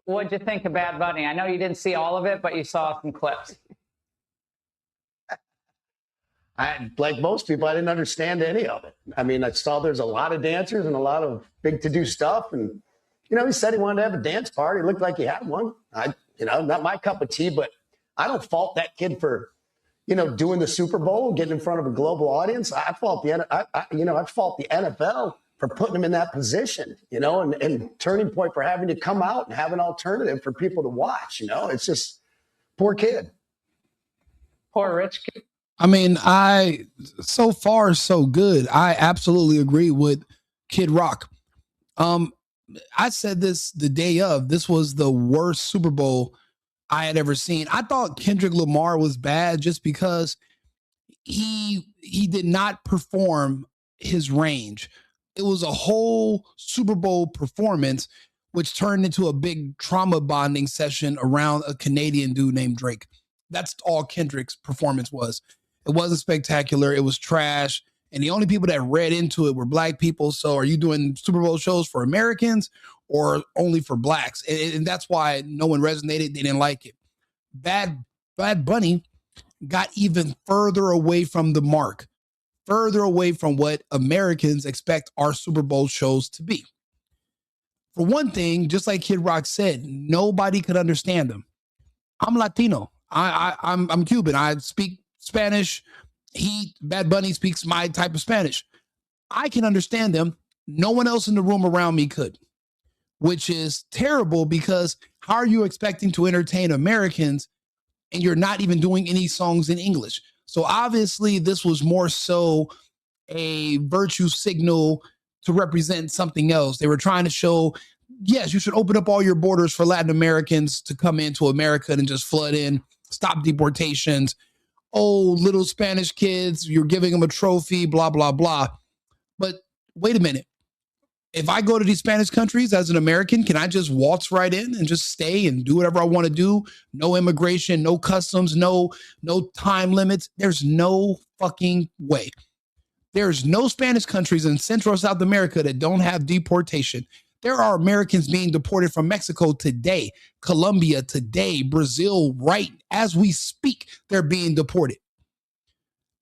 What'd you think of Bad Bunny? I know you didn't see all of it, but you saw some clips. Like most people, I didn't understand any of it. I mean, I saw there's a lot of dancers and a lot of big to-do stuff. And, he said he wanted to have a dance party. It looked like he had one. Not my cup of tea, but I don't fault that kid for, doing the Super Bowl, getting in front of a global audience. I fault the NFL for putting him in that position, and turning point for having to come out and have an alternative for people to watch. It's just poor kid. Poor rich kid. I mean, so far so good. I absolutely agree with Kid Rock. I said this the day of. This was the worst Super Bowl I had ever seen. I thought Kendrick Lamar was bad just because he did not perform his range. It was a whole Super Bowl performance, which turned into a big trauma bonding session around a Canadian dude named Drake. That's all Kendrick's performance was. It wasn't spectacular. It was trash. And the only people that read into it were black people. So are you doing Super Bowl shows for Americans or only for blacks? And that's why no one resonated. They didn't like it. Bad Bunny got even further away from the mark, further away from what Americans expect our Super Bowl shows to be. For one thing, just like Kid Rock said, nobody could understand him. I'm Latino. I'm Cuban. I speak Spanish. Bad Bunny speaks my type of Spanish. I can understand them. No one else in the room around me could, which is terrible because how are you expecting to entertain Americans and you're not even doing any songs in English? So obviously this was more so a virtue signal to represent something else. They were trying to show, yes, you should open up all your borders for Latin Americans to come into America and just flood in, stop deportations. Oh, little Spanish kids, you're giving them a trophy, blah, blah, blah. But wait a minute. If I go to these Spanish countries as an American, can I just waltz right in and just stay and do whatever I want to do? No immigration, no customs, no time limits. There's no fucking way. There's no Spanish countries in Central or South America that don't have deportation. There are Americans being deported from Mexico today, Colombia today, Brazil right as we speak, they're being deported.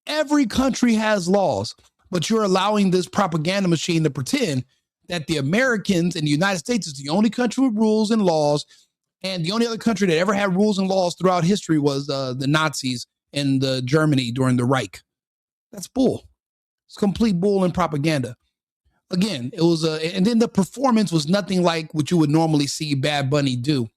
Every country has laws, but you're allowing this propaganda machine to pretend that the Americans in the United States is the only country with rules and laws, and the only other country that ever had rules and laws throughout history was the Nazis in Germany during the Reich. That's bull. It's complete bull and propaganda. Again, it was and then the performance was nothing like what you would normally see Bad Bunny do.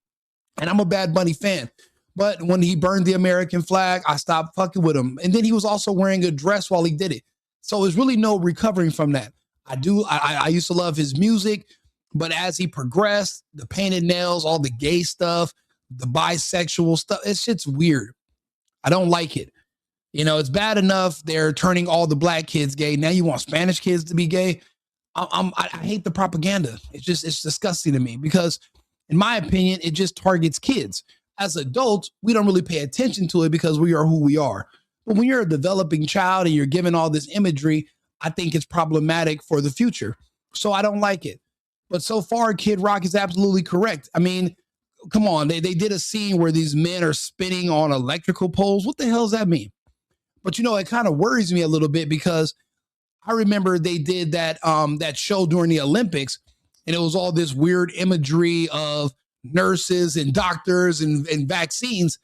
And I'm a Bad Bunny fan. But when he burned the American flag, I stopped fucking with him. And then he was also wearing a dress while he did it. So there's really no recovering from that. I used to love his music, but as he progressed, the painted nails, all the gay stuff, the bisexual stuff, it's shit's weird. I don't like it. It's bad enough they're turning all the black kids gay. Now you want Spanish kids to be gay? I hate the propaganda. It's disgusting to me because in my opinion, it just targets kids. As adults, we don't really pay attention to it because we are who we are. But when you're a developing child and you're given all this imagery, I think it's problematic for the future. So I don't like it. But so far, Kid Rock is absolutely correct. I mean, come on. They did a scene where these men are spinning on electrical poles. What the hell does that mean? But, it kind of worries me a little bit because I remember they did that show during the Olympics, and it was all this weird imagery of nurses and doctors and vaccines.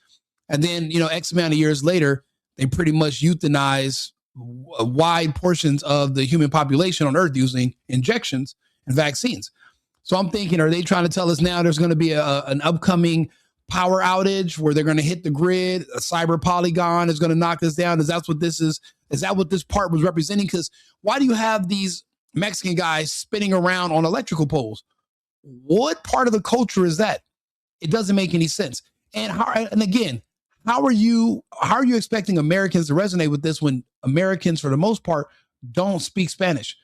And then, X amount of years later, they pretty much euthanize wide portions of the human population on Earth using injections and vaccines. So I'm thinking, are they trying to tell us now there's going to be an upcoming power outage where they're going to hit the grid? A cyber polygon is going to knock us down. Is that what this is? Is that what this part was representing? Because why do you have these Mexican guys spinning around on electrical poles? What part of the culture is that? It doesn't make any sense. And again, how are you expecting Americans to resonate with this when Americans, for the most part, don't speak Spanish?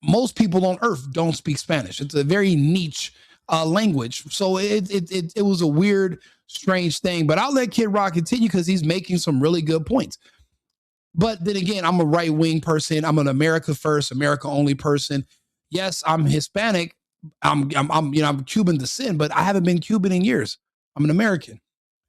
Most people on Earth don't speak Spanish. It's a very niche language. So it was a weird, strange thing. But I'll let Kid Rock continue because he's making some really good points. But then again, I'm a right-wing person. I'm an America first, America only person. Yes, I'm Hispanic. I'm Cuban descent, but I haven't been Cuban in years. I'm an American.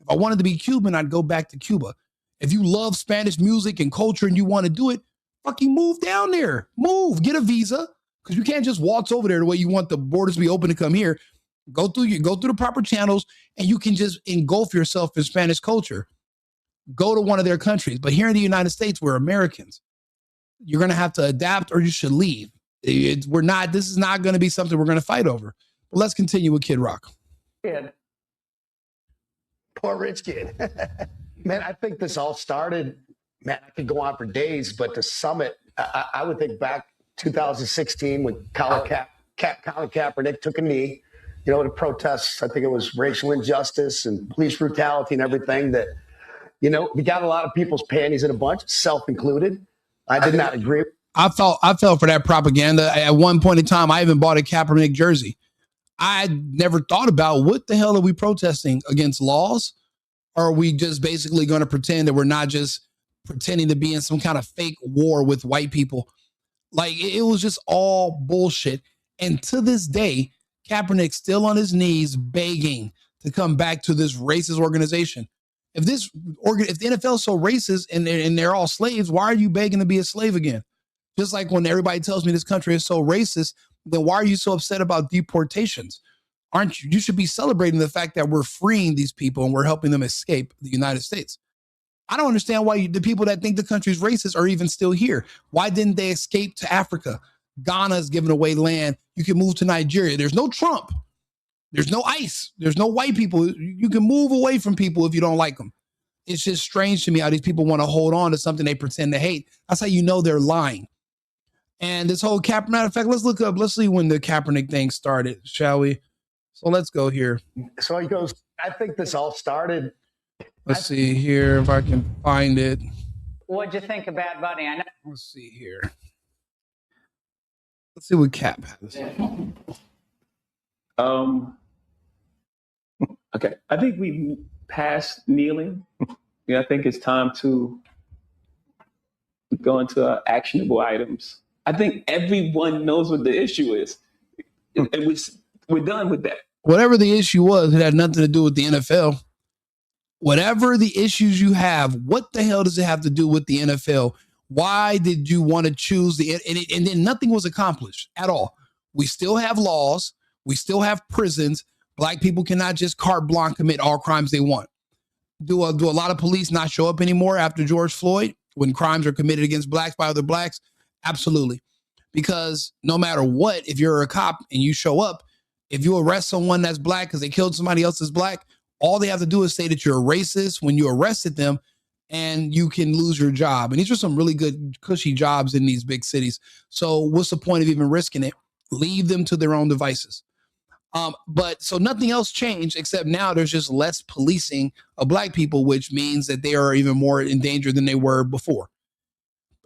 If I wanted to be Cuban, I'd go back to Cuba. If you love Spanish music and culture and you want to do it, fucking move down there. Move, get a visa, because you can't just waltz over there the way you want the borders to be open to come here. Go through the proper channels, and you can just engulf yourself in Spanish culture. Go to one of their countries. But here in the United States, we're Americans. You're going to have to adapt, or you should leave. This is not going to be something we're going to fight over. But let's continue with Kid Rock. Kid. Poor rich kid. Man, I think this all started, man, I could go on for days, but the summit, I would think back 2016 when Colin Kaepernick took a knee, to protest, I think it was racial injustice and police brutality and everything that, we got a lot of people's panties in a bunch, self included. I did not agree. I fell for that propaganda. At one point in time, I even bought a Kaepernick jersey. I never thought about what the hell are we protesting against laws? Or are we just basically going to pretend that we're not just pretending to be in some kind of fake war with white people? Like, it was just all bullshit. And to this day, Kaepernick's still on his knees begging to come back to this racist organization. If the NFL is so racist and they're all slaves, why are you begging to be a slave again? Just like when everybody tells me this country is so racist, then why are you so upset about deportations? Aren't you? You should be celebrating the fact that we're freeing these people and we're helping them escape the United States. I don't understand why the people that think the country's racist are even still here. Why didn't they escape to Africa? Ghana is giving away land. You can move to Nigeria. There's no Trump. There's no ICE. There's no white people. You can move away from people if you don't like them. It's just strange to me how these people want to hold on to something they pretend to hate. That's how you know they're lying. And this whole Kaepernick, matter of fact, let's see when the Kaepernick thing started, shall we? So let's go here. So he goes, I think this all started. Let's see here if I can find it. What'd you think of Bad Bunny? I know. Let's see here. Let's see what Cap has. Okay. I think we passed kneeling. I think it's time to go into actionable items. I think everyone knows what the issue is. And we're done with that. Whatever the issue was, it had nothing to do with the NFL. Whatever the issues you have, what the hell does it have to do with the NFL? Why did you want to choose and then nothing was accomplished at all. We still have laws. We still have prisons. Black people cannot just carte blanche commit all crimes they want. Do a lot of police not show up anymore after George Floyd when crimes are committed against blacks by other blacks? Absolutely. Because no matter what, if you're a cop and you show up, if you arrest someone that's black because they killed somebody else that's black, all they have to do is say that you're a racist when you arrested them, and you can lose your job. And these are some really good, cushy jobs in these big cities. So what's the point of even risking it? Leave them to their own devices. But so nothing else changed except now there's just less policing of black people, which means that they are even more in danger than they were before.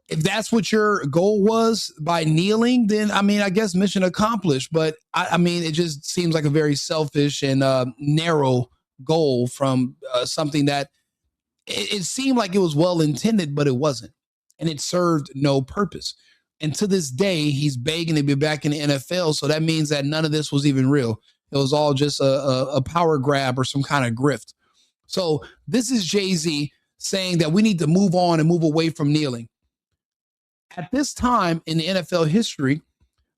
If that's what your goal was by kneeling, then I guess mission accomplished. But it just seems like a very selfish and narrow goal from something that it seemed like it was well intended, but it wasn't, and it served no purpose. And to this day, he's begging to be back in the NFL. So that means that none of this was even real. It was all just a power grab or some kind of grift. So this is Jay-Z saying that we need to move on and move away from kneeling. At this time in the NFL history,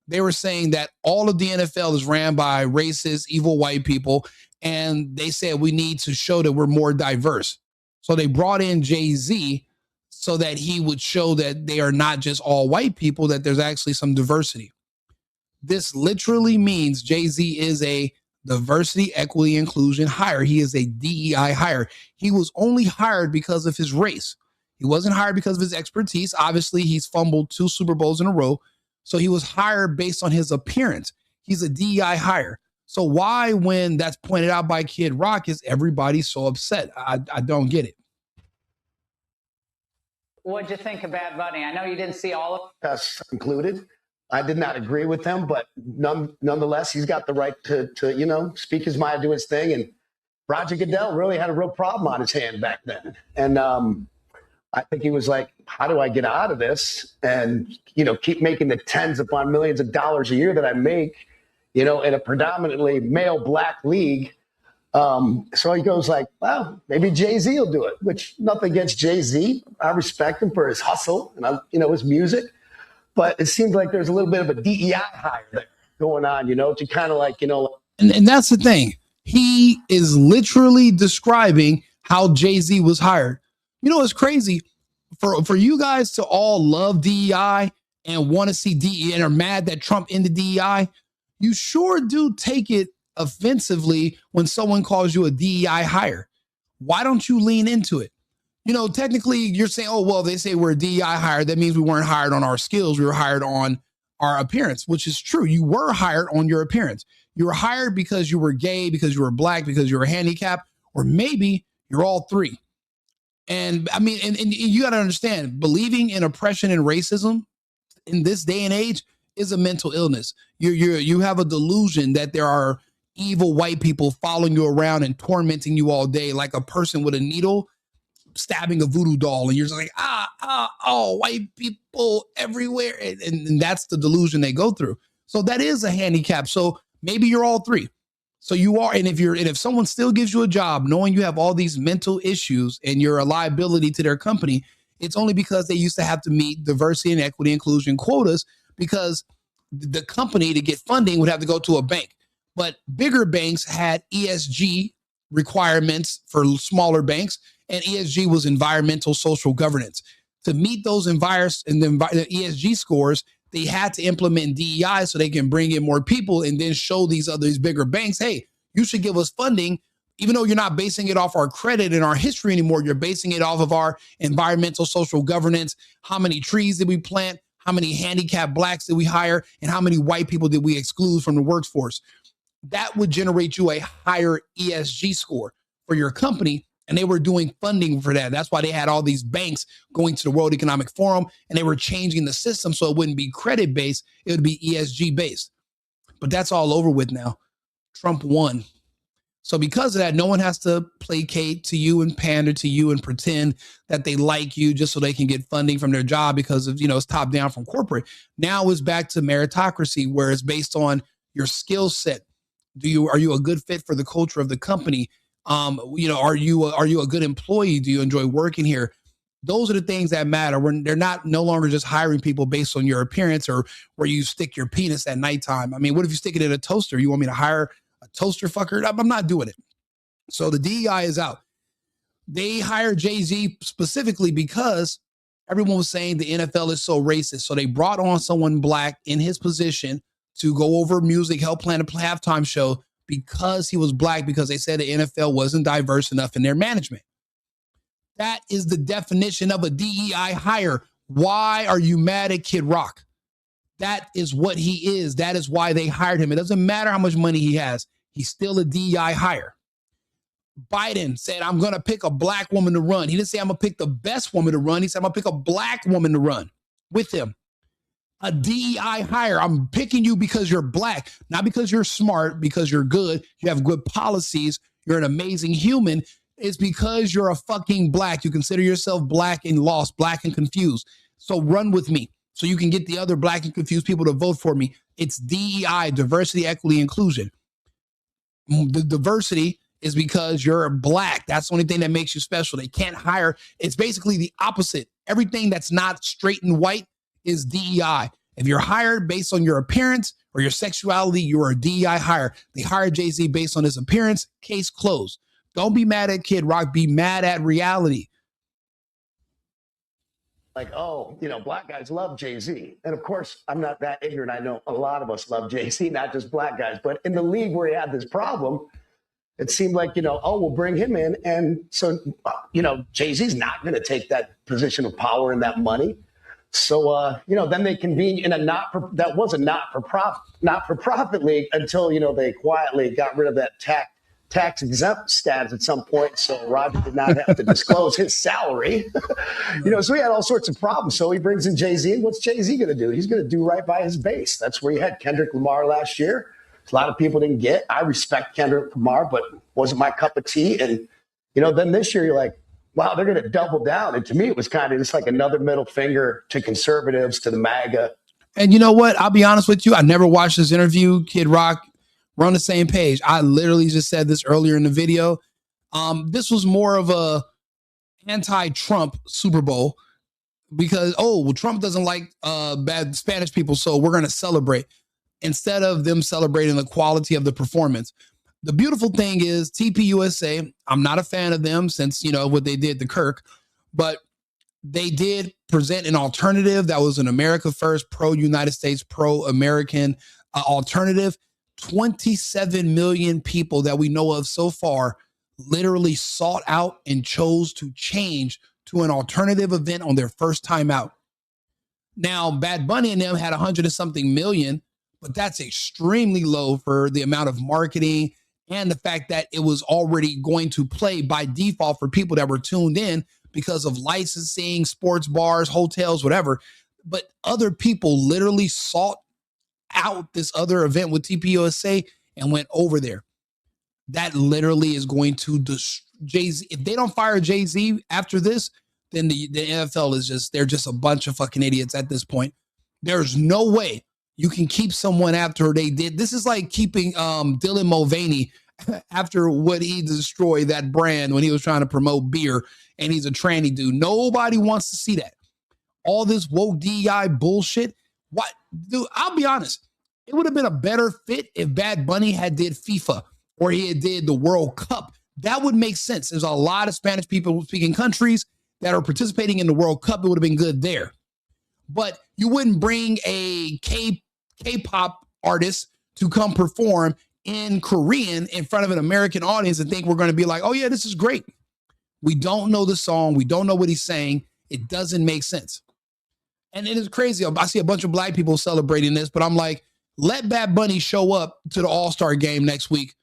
they were saying that all of the NFL is ran by racist, evil white people. And they said we need to show that we're more diverse. So they brought in Jay-Z so that he would show that they are not just all white people, that there's actually some diversity. This literally means Jay-Z is a diversity, equity, inclusion hire. He is a DEI hire. He was only hired because of his race. He wasn't hired because of his expertise. Obviously, he's fumbled 2 Super Bowls in a row. So he was hired based on his appearance. He's a DEI hire. So why, when that's pointed out by Kid Rock, is everybody so upset? I don't get it. What'd you think of Bad Bunny? I know you didn't see all of it. Us included. I did not agree with him, but nonetheless, he's got the right to speak his mind, do his thing. And Roger Goodell really had a real problem on his hand back then. And I think he was like, how do I get out of this and, keep making the tens upon millions of dollars a year that I make, in a predominantly male black league. So he goes like, well, maybe Jay-Z will do it, which nothing against Jay-Z. I respect him for his hustle and, his music. But it seems like there's a little bit of a DEI hire there going on, to kind of like, And that's the thing. He is literally describing how Jay-Z was hired. It's crazy for you guys to all love DEI and want to see DEI and are mad that Trump ended DEI. You sure do take it offensively when someone calls you a DEI hire. Why don't you lean into it? Technically you're saying, oh, well, they say we're a DEI hire. That means we weren't hired on our skills. We were hired on our appearance, which is true. You were hired on your appearance. You were hired because you were gay, because you were black, because you were handicapped, or maybe you're all three. And I mean, and you got to understand, believing in oppression and racism in this day and age is a mental illness. You have a delusion that there are evil white people following you around and tormenting you all day, like a person with a needle stabbing a voodoo doll, and you're just like, white people everywhere. And that's the delusion they go through. So that is a handicap. So maybe you're all three. So you are, and if someone still gives you a job, knowing you have all these mental issues and you're a liability to their company, it's only because they used to have to meet diversity and equity inclusion quotas, because the company, to get funding, would have to go to a bank. But bigger banks had ESG requirements for smaller banks, and ESG was environmental social governance. To meet those the ESG scores, they had to implement DEI so they can bring in more people and then show these bigger banks, hey, you should give us funding, even though you're not basing it off our credit and our history anymore. You're basing it off of our environmental social governance. How many trees did we plant? How many handicapped blacks did we hire? And how many white people did we exclude from the workforce? That would generate you a higher ESG score for your company. And they were doing funding for that. That's why they had all these banks going to the World Economic Forum, and they were changing the system so it wouldn't be credit based, it would be ESG based. But that's all over with now. Trump won. So because of that, no one has to placate to you and pander to you and pretend that they like you just so they can get funding from their job because of, it's top down from corporate. Now it's back to meritocracy, where it's based on your skill set. Are you a good fit for the culture of the company? Are you a good employee? Do you enjoy working here? Those are the things that matter. When they're no longer just hiring people based on your appearance or where you stick your penis at nighttime. I mean, what if you stick it in a toaster? You want me to hire a toaster fucker? I'm not doing it. So the DEI is out. They hired Jay-Z specifically because everyone was saying the NFL is so racist. So they brought on someone black in his position to go over music, help plan a halftime show, because he was black, because they said the NFL wasn't diverse enough in their management. That is the definition of a DEI hire. Why are you mad at Kid Rock? That is what he is. That is why they hired him. It doesn't matter how much money he has. He's still a DEI hire. Biden said, I'm going to pick a black woman to run. He didn't say I'm going to pick the best woman to run. He said, I'm going to pick a black woman to run with him. A DEI hire. I'm picking you because you're black, not because you're smart, because you're good, you have good policies, you're an amazing human. It's because you're a fucking black. You consider yourself black and lost, black and confused. So run with me so you can get the other black and confused people to vote for me. It's DEI, diversity, equity, inclusion. The diversity is because you're black. That's the only thing that makes you special. They can't hire. It's basically the opposite. Everything that's not straight and white is DEI. If you're hired based on your appearance or your sexuality, you're a DEI hire. They hired Jay-Z based on his appearance. Case closed. Don't be mad at Kid Rock. Be mad at reality. Like, black guys love Jay-Z. And of course, I'm not that ignorant. I know a lot of us love Jay-Z, not just black guys. But in the league where he had this problem, it seemed like, we'll bring him in. And so, Jay-Z's not going to take that position of power and that money. So, then they convened in a not for profit league until, they quietly got rid of that tax exempt status at some point. So Roger did not have to disclose his salary, so he had all sorts of problems. So he brings in Jay-Z. And what's Jay-Z going to do? He's going to do right by his base. That's where he had Kendrick Lamar last year. A lot of people didn't get. I respect Kendrick Lamar, but wasn't my cup of tea. And, then this year you're like, wow, they're going to double down. And to me, it was kind of just like another middle finger to conservatives, to the MAGA. And you know what? I'll be honest with you. I never watched this interview. Kid Rock, we're on the same page. I literally just said this earlier in the video. This was more of a anti-Trump Super Bowl because, Trump doesn't like bad Spanish people, so we're going to celebrate instead of them celebrating the quality of the performance. The beautiful thing is TPUSA, I'm not a fan of them since, what they did to Kirk, but they did present an alternative that was an America First, pro-United States, pro-American alternative. 27 million people that we know of so far literally sought out and chose to change to an alternative event on their first time out. Now, Bad Bunny and them had 100 and something million, but that's extremely low for the amount of marketing and the fact that it was already going to play by default for people that were tuned in because of licensing, sports bars, hotels, whatever. But other people literally sought out this other event with TPUSA and went over there. That literally is going to Jay-Z. If they don't fire Jay-Z after this, then the NFL they're just a bunch of fucking idiots at this point. There's no way you can keep someone after they did. This is like keeping Dylan Mulvaney after what he destroyed that brand when he was trying to promote beer and he's a tranny dude. Nobody wants to see that. All this woke DEI bullshit. What, dude, I'll be honest. It would have been a better fit if Bad Bunny had did FIFA or he had did the World Cup. That would make sense. There's a lot of Spanish people speaking countries that are participating in the World Cup. It would have been good there. But you wouldn't bring a K-pop artist to come perform in Korean in front of an American audience and think we're going to be like, oh yeah, this is great. We don't know the song. We don't know what he's saying. It doesn't make sense. And it is crazy. I see a bunch of black people celebrating this, but I'm like, let Bad Bunny show up to the All-Star game next week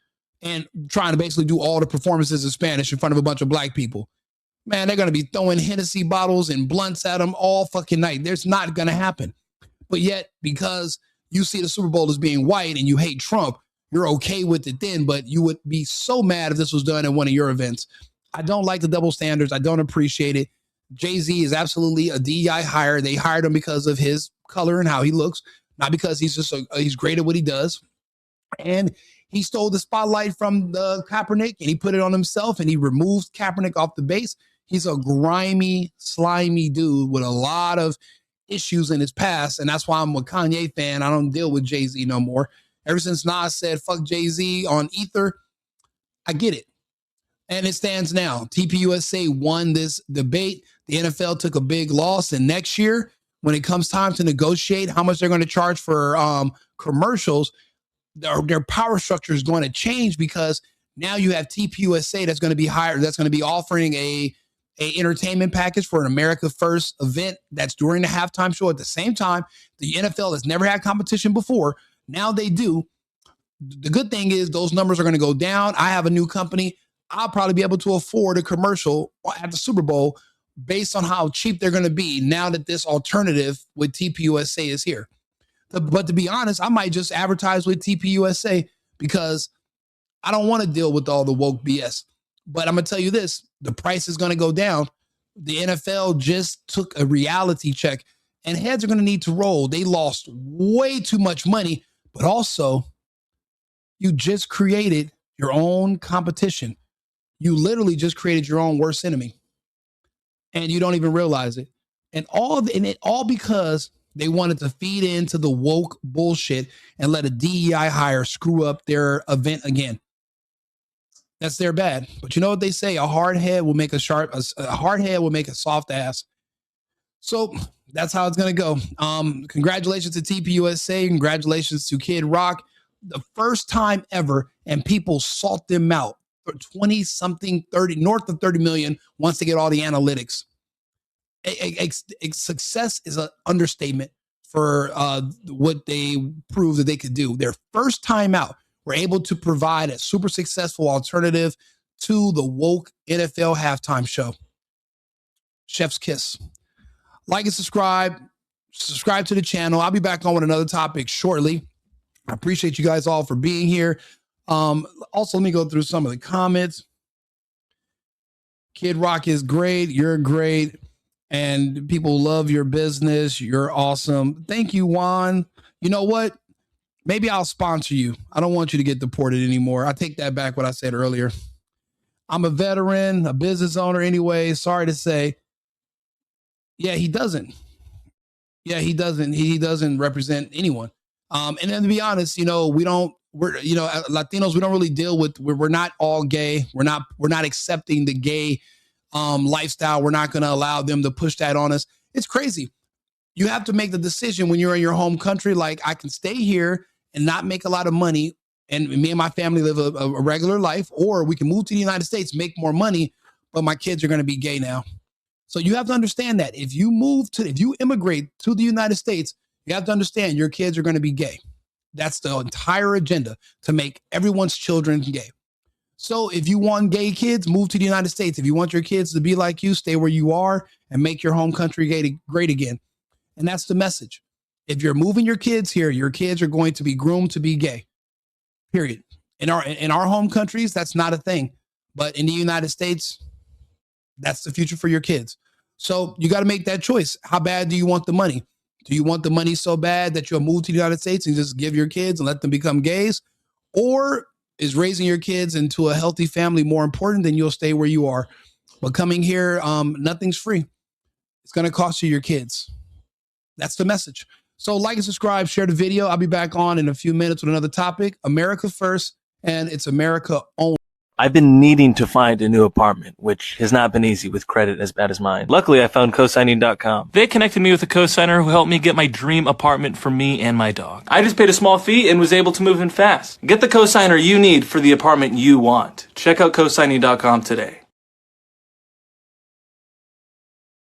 and trying to basically do all the performances in Spanish in front of a bunch of black people. Man, they're going to be throwing Hennessy bottles and blunts at them all fucking night. There's not going to happen. But yet, because you see the Super Bowl as being white and you hate Trump, you're okay with it then, but you would be so mad if this was done at one of your events. I don't like the double standards. I don't appreciate it. Jay-Z is absolutely a DEI hire. They hired him because of his color and how he looks, not because he's great at what he does. And he stole the spotlight from the Kaepernick and he put it on himself and he removed Kaepernick off the base. He's a grimy, slimy dude with a lot of issues in his past. And that's why I'm a Kanye fan. I don't deal with Jay-Z no more. Ever since Nas said, fuck Jay-Z on Ether, I get it. And it stands now. TPUSA won this debate. The NFL took a big loss. And next year, when it comes time to negotiate how much they're going to charge for commercials, their power structure is going to change because now you have TPUSA that's going to be hired, that's going to be offering a entertainment package for an America First event that's during the halftime show. At the same time, the NFL has never had competition before. Now they do. The good thing is those numbers are going to go down. I have a new company. I'll probably be able to afford a commercial at the Super Bowl based on how cheap they're going to be now that this alternative with TPUSA is here. But to be honest, I might just advertise with TPUSA because I don't want to deal with all the woke BS. But I'm going to tell you this, the price is going to go down. The NFL just took a reality check and heads are going to need to roll. They lost way too much money, but also you just created your own competition. You literally just created your own worst enemy and you don't even realize it. And it all because they wanted to feed into the woke bullshit and let a DEI hire screw up their event again. That's their bad. But you know what they say? A hard head will make a soft ass. So that's how it's going to go. Congratulations to TPUSA. Congratulations to Kid Rock. The first time ever, and people sought them out for 20 something, 30, north of 30 million once they get all the analytics. Success is an understatement for what they proved that they could do. Their first time out, were able to provide a super successful alternative to the woke NFL halftime show. Chef's kiss. Like and subscribe to the channel. I'll be back on with another topic shortly. I appreciate you guys all for being here. Also, let me go through some of the comments. Kid Rock is great. You're great. and people love your business. You're awesome. Thank you, Juan. You know what? Maybe I'll sponsor you. I don't want you to get deported anymore. I take that back what I said earlier. I'm a veteran, a business owner anyway. Sorry to say. Yeah, he doesn't. Yeah, he doesn't. He doesn't represent anyone. And then to be honest, Latinos, we don't really deal with, we're not all gay. We're not accepting the gay lifestyle. We're not going to allow them to push that on us. It's crazy. You have to make the decision when you're in your home country. Like, I can stay here and not make a lot of money, and me and my family live a regular life, or we can move to the United States, make more money, but my kids are going to be gay now. So you have to understand that if you immigrate to the United States, you have to understand your kids are going to be gay. That's the entire agenda, to make everyone's children gay. So if you want gay kids, move to the United States. If you want your kids to be like you, stay where you are and make your home country great again. And that's the message. If you're moving your kids here, your kids are going to be groomed to be gay. Period. In our home countries, that's not a thing. But in the United States, that's the future for your kids. So you got to make that choice. How bad do you want the money? Do you want the money so bad that you'll move to the United States and just give your kids and let them become gays? Or is raising your kids into a healthy family more important than you'll stay where you are? But coming here, nothing's free. It's going to cost you your kids. That's the message. So like and subscribe, share the video. I'll be back on in a few minutes with another topic. America first, and it's America only. I've been needing to find a new apartment, which has not been easy with credit as bad as mine. Luckily, I found cosigning.com. They connected me with a cosigner who helped me get my dream apartment for me and my dog. I just paid a small fee and was able to move in fast. Get the cosigner you need for the apartment you want. Check out cosigning.com today.